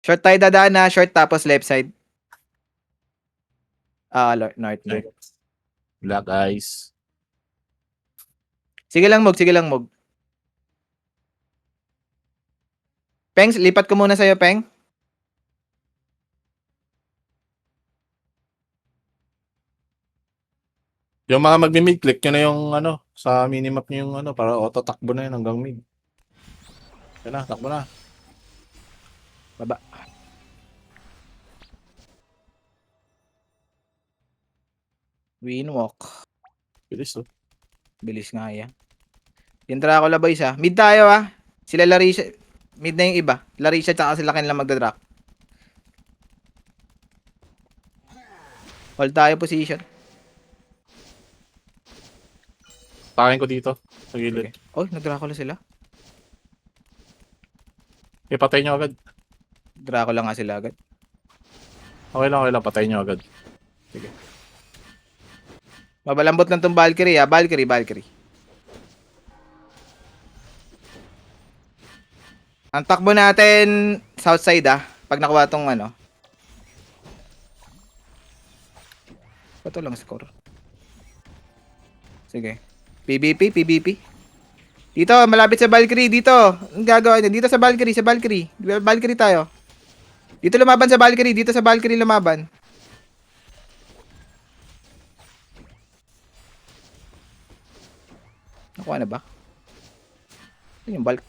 Short tayo dadaan na. Short tapos left side. North. Black guys. Sige lang, Mog. Sige lang, Mog. Peng, lipat ko muna sa'yo, Peng. Yung mga magmi-mid, click nyo na yung ano, sa minimap nyo yung ano, para auto takbo na yun hanggang mid. Yan na, takbo na. Baba. Winwalk. Bilis oh. Bilis nga yan. Yung Dracula boys ha. Mid tayo ha. Sila Larisha. Mid na yung iba. Larisha tsaka sila kanila magdadrak. Hold tayo position. Takin ko dito, sa gilid. Okay. Oh, nag-Dracula sila. Ipatay nyo agad. Dracula nga sila agad. Okay lang, patay nyo agad. Sige. Mabalambot lang tong Valkyrie ha. Valkyrie. Ang takbo natin south side ha. Pag nakuha tong ano. Ito lang score. Sige. PBP. Dito, malapit sa Valkyrie. Dito. Ang gagawa niya. Dito sa Valkyrie. Valkyrie tayo. Dito lumaban sa Valkyrie. Dito sa Valkyrie lumaban. Nakuha na ba? Ito yung bulk.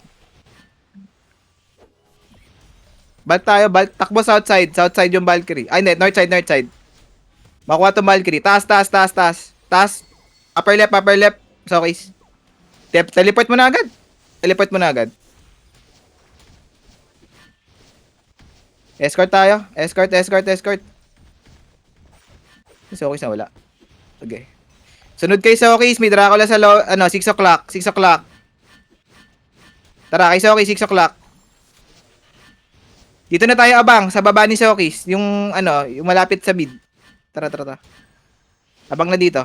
Bulk tayo. Takbo south side. South side yung Valkyrie. Ay, north side. Makuha itong Valkyrie. Taas. Upper left. So, okay. Teleport mo na agad. Escort tayo. Escort. So, okay na wala. Okay. Sunod kay Sokis. May Dracula sa 6 o'clock. Tara, kay Sokis, 6 o'clock. Dito na tayo abang. Sa baba ni Sokis. Yung malapit sa mid. Tara. Abang na dito.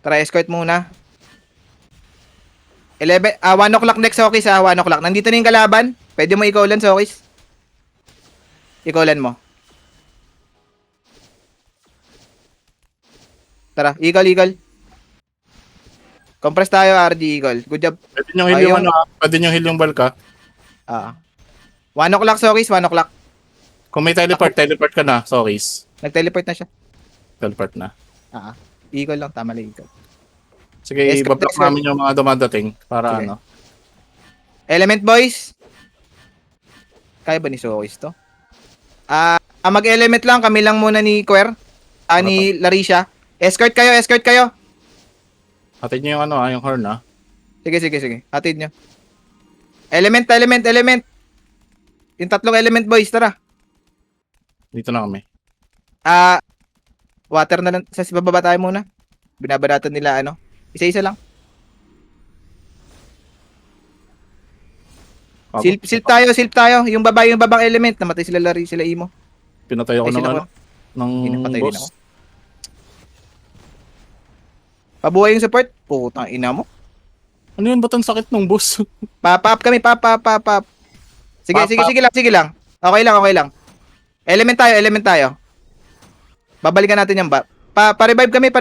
Tara, escort muna. 1 o'clock next, Sokis ha. 1 o'clock. Nandito na yung kalaban. Pwede mo i-callan, Sokis. I-callan mo. Tara, Eagle. Compress tayo, RD Eagle. Good job. Pwede nyo heal yung pwede nyo heal yung balka. 1 o'clock, Sokis. 1 o'clock. Kung may teleport ka na, Sokis. Nag-teleport na siya. Teleport na. Eagle lang. Tama lang, Eagle. Sige, ibablock namin yung mga dumadating para sige. Element boys. Kaya ba ni Sokis to? Mag-element lang. Kami lang muna ni Quer. Ni Larisha. Escort kayo. Hatid nyo yung yung horn Sige. Hatid nyo. Element. Yung 3 element boys, tara. Dito na kami. Water na lang. Sa bababa tayo muna. Binabanatan nila isa-isa lang. Silp tayo. Yung babang element. Namatay sila Larry, sila Imo. Pinatay ako ng boss. Pabuhay yung support. Putang ina mo. Ano yun? Ba't ang sakit ng boss? Pop kami. Sige lang. Okay lang. Element tayo. Babalikan natin yung pa-revive kami.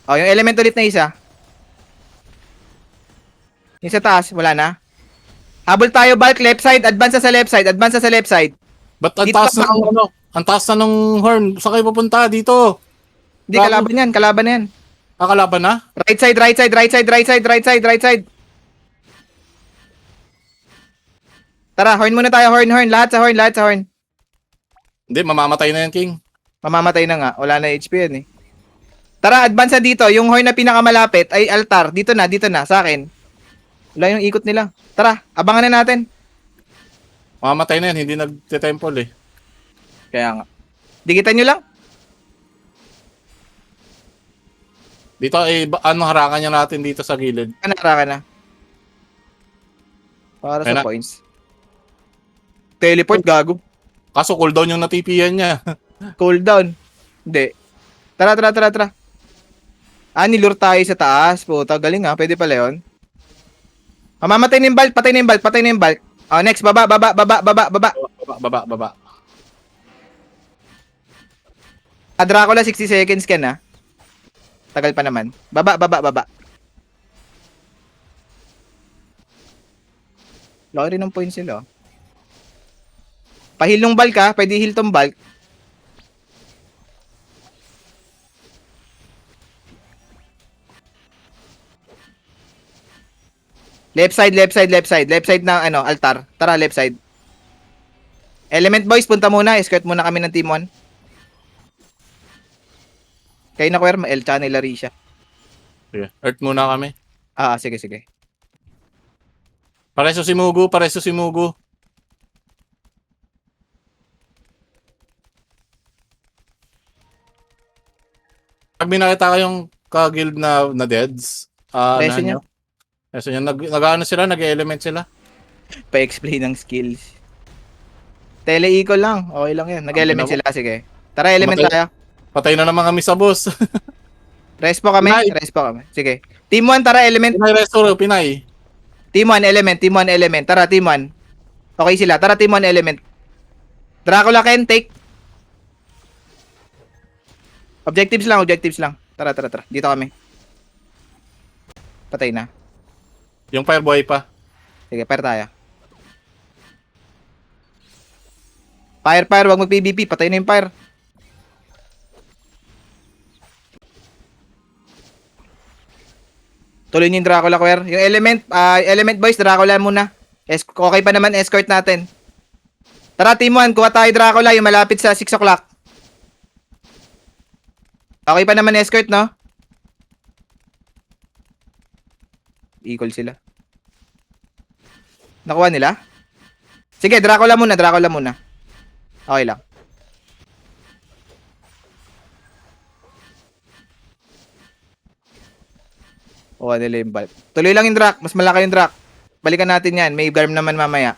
Yung element ulit na isa. Yung sa taas, wala na. Habol tayo, bulk left side. Advance sa left side. Ba't ang taas na ng ang taas na ng horn? Saan kayo pupunta? Dito. Hindi, kalaban na yan. Kalaban na? Right side. Tara, horn muna tayo. Horn. Lahat sa horn. Hindi, mamamatay na yan, King. Mamamatay na nga. Wala na HP yan eh. Tara, advance na dito. Yung horn na pinakamalapit ay altar. Dito na. Sa akin. Wala yung ikot nila. Tara, abangan na natin. Mamamatay na yan. Hindi nag-temple eh. Kaya nga. Dikitan nyo lang. Dito harangan niya natin dito sa gilid. Kanara ka na. Para Kaya sa points. Teleport, gago. Kaso cooldown yung natipian niya. Cooldown. Hindi. Tara. Nilure tayo sa taas. Puta, galing ha. Pwede pala yun. Mamamatay na yung bulk, patay na yung bulk, patay na yung bulk. Oh, next, baba, baba, baba, baba, baba. Baba. Dracula, 60 seconds ka na. Tagal pa naman. Baba, baba, baba. Laki rin ng points sila. Pahil nung bulk ha, pwede heal tong bulk. Left side, left side, left side. Left side ng ano, altar. Tara, left side. Element boys, punta muna. Escort muna kami ng team 1. Kayo na, Kuya, El Channel Larisha. Sige. Earth muna kami. Sige, sige. Pareso si Mugu. Pag may nakita kayong ka-guild na deads, Reso niya. Reso niya. Nag-ano sila, nag-element sila. Pa-explain ng skills. Tele-eco lang. Okay lang yan. Nag-element sila. Sige. Tara, element tayo. Patay na naman kami sa boss. Respo kami. Pinay. Respo kami. Sige. Team 1, tara, element. Pinay. Team 1, element. Team 1, element. Tara, team 1. Okay sila. Tara, team 1, element. Dracula, Ken, take. Objectives lang. Tara. Dito kami. Patay na. Yung fireboy pa. Sige, fire tayo. Fire, wag mag-PVP. Patay na yung fire. Tuloy niyo yung Dracula, Kuya. Yung element boys, Dracula muna. Okay pa naman, escort natin. Tara, team 1, kuha tayo Dracula, yung malapit sa 6 o'clock. Okay pa naman, escort, no? Equal sila. Nakuha nila? Sige, Dracula muna. Okay lang. Kuha nila yung bulb. Tuloy lang yung Drac. Mas malaki yung Drac. Balikan natin yan. May Garm naman mamaya.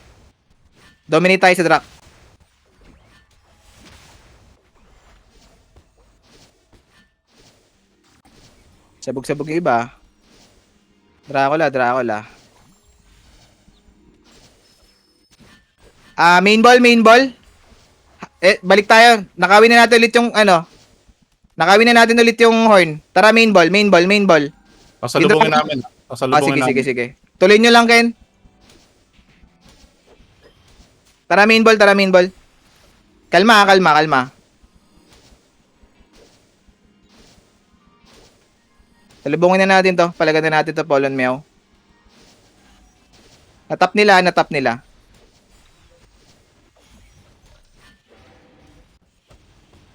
Dominate tayo sa Drac. Sabog-sabog yung iba. Dracula. Main ball. Balik tayo. Nakawin na natin ulit yung horn. Tara, main ball. Pasalubungin namin. Sige. Tuloy nyo lang, Ken. Tara, main ball. Kalma. Salubungin na natin to. Palagan na natin to, Polon Meow. Natap nila.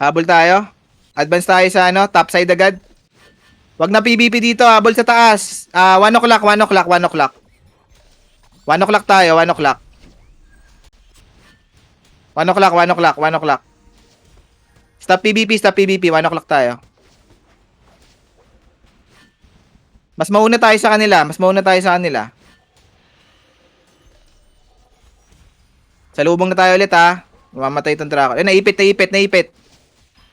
Habol tayo. Advance tayo sa top side agad. Wag na PVP dito, habol sa taas. 1 o'clock. 1 o'clock tayo, 1 o'clock. 1 o'clock. Stop PVP, 1 o'clock tayo. Mas mauna tayo sa kanila. Salubong na tayo ulit, ha. Mamamatay itong Dracula. Naipit.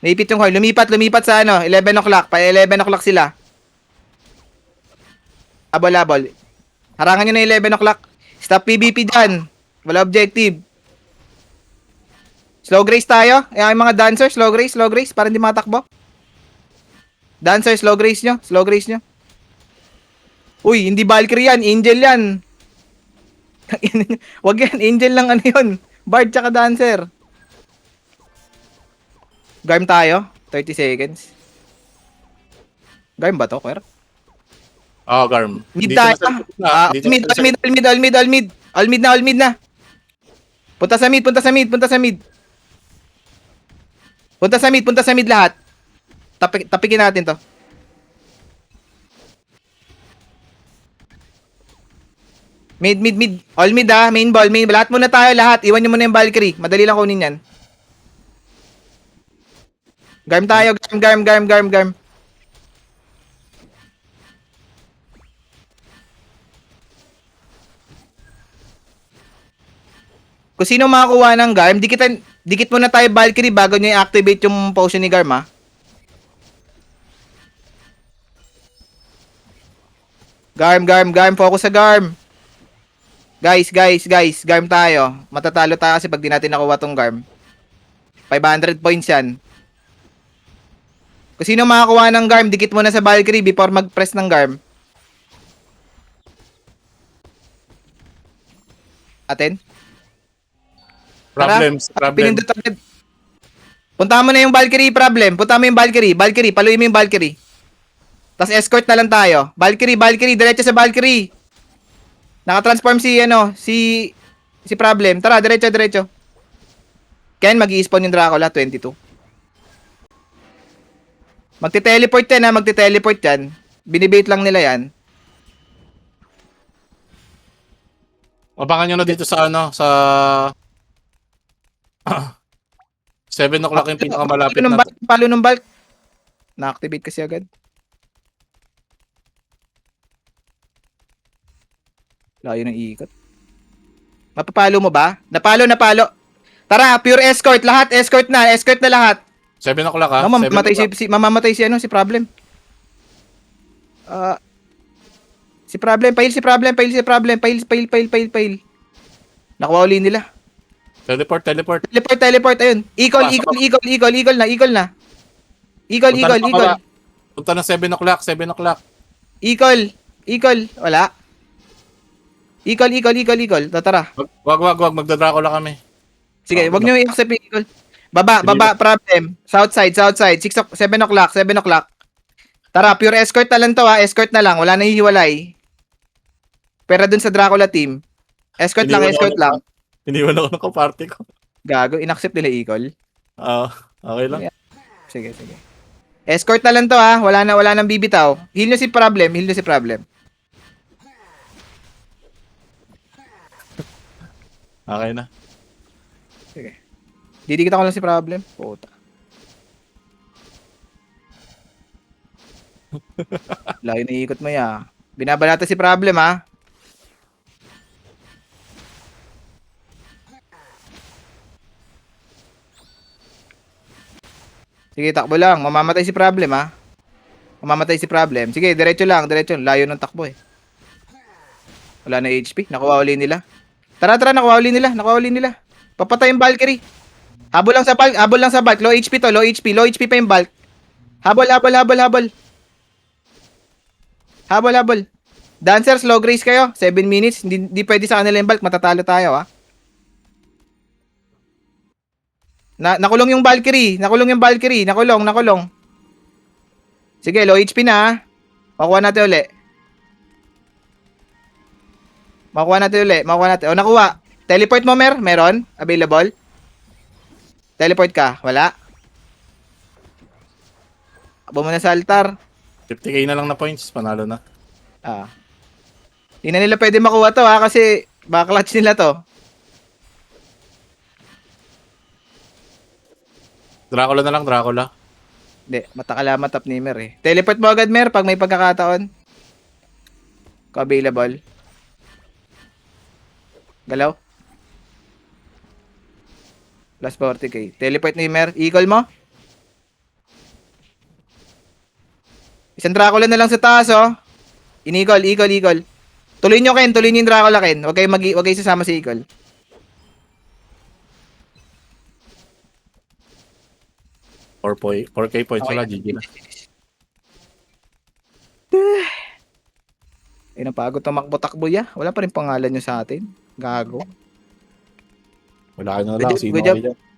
Naipit yung horn. Lumipat sa 11 o'clock. Pa 11 o'clock sila. Abol. Harangan nyo na 11 o'clock. Stop PVP dyan. Wala objective. Slow grace tayo. Yung mga dancer, slow grace. Para hindi matakbo. Dancer, slow grace nyo. Uy, hindi Valkyrie yan. Angel yan. Wag yan. Angel lang yun. Bard tsaka dancer. Garm tayo. 30 seconds. Garm ba to, Kuya? Garm. Mid tayo. All mid na. Punta sa mid lahat. Tapikin natin to. Mid. All mid, ha. Main ball. Lahat muna tayo, lahat. Iwan nyo muna yung Valkyrie. Madali lang kunin yan. Garm tayo. Garm. Kung sino makakuha ng Garm, dikit muna tayo Valkyrie bago nyo i-activate yung potion ni Garm, ha. Garm. Focus sa Garm. Guys. Garm tayo. Matatalo tayo kasi pag di natin nakuha tong Garm. 500 points yan. Kung sino makakuha ng Garm, dikit mo na sa Valkyrie before mag-press ng Garm. Atin? Problems. Pinindot agad. Puntahan mo na yung Valkyrie problem. Puntahan mo yung Valkyrie. Valkyrie, paluin mo yung Valkyrie. Tapos escort na lang tayo. Valkyrie, diretso sa Valkyrie. Naka-transform si problem. Tara, diretso. Ken, mag-i-spawn yung Dracula, 22. Magte-teleport yan ha, magte-teleport yan. Binibait lang nila yan. Abangan nyo na dito sa sa 7 o'clock yung pinakamalapit na. Palo ng bulk. Na-activate kasi agad. Layo ng ikot. Mapapalo mo ba? Napalo. Tara, pure escort. Lahat, escort na lahat. 7 o'clock ha? No, 7 mamamatay o'clock. mamamatay si problem. Si problem, pahil. Nakuha uli nila. Teleport. Teleport, ayun. Eagle na. Eagle. Punta na 7 o'clock. Eagle, wala. Eagle. Tara. Wag. Magda-Dracula kami. Sige, wag niyo i-accept yung eagle. Baba, problem. Southside. 7 o'clock. Tara, pure escort na lang to ha. Escort na lang. Wala na hihiwalay. Pero dun sa Dracula team. Escort lang. Iniwan ako ng kaparty ko. Gago, inaccept nila eagle. Okay lang. Sige. Escort na lang to ha. Wala nang bibitaw. Heal nyo si problem. Okay na. Sige. Didikita ko lang si problem. Puta. Layo na ikot mo ya. Binabalata si problem ha. Sige, takbo lang. Mamamatay si problem ha. Sige, diretso lang. Layo ng takbo eh. Wala na HP. Nakuha uli nila. Tara, nakuha uli nila. Papatay yung Valkyrie. Habol lang sa bulk. Low HP to. Low HP pa yung bulk. Habol. Dancers, low grace kayo. 7 minutes. Hindi pwede sa kanila yung bulk. Matatalo tayo ha. Nakulong yung Valkyrie. Nakulong. Sige, low HP na ha. Makuha natin uli. O, nakuha. Teleport mo, meron? Available? Teleport ka? Wala? Abo mo na sa altar. 50k na lang na points. Panalo na. Hindi na nila pwede makuha to ha, kasi backlotch nila to. Dracula na lang. Hindi, matakala matap ni Mer eh. Teleport mo agad, Mer, pag may pagkakataon. Available. Galaw. Plus 40k. Teleport ni Mer. Eagle mo. Isang Dracula na lang sa taas, oh. Eagle. Tuloy nyo, Ken. Tuloy nyo yung Dracula, Ken. Huwag kayo sasama si Eagle. Or 4k points. Okay. Wala, GG na. Napagod tumakbo-takbo ya. Wala pa rin pangalan nyo sa atin. Gago. Wala ka na lang. Sino Good job. kayo dyan?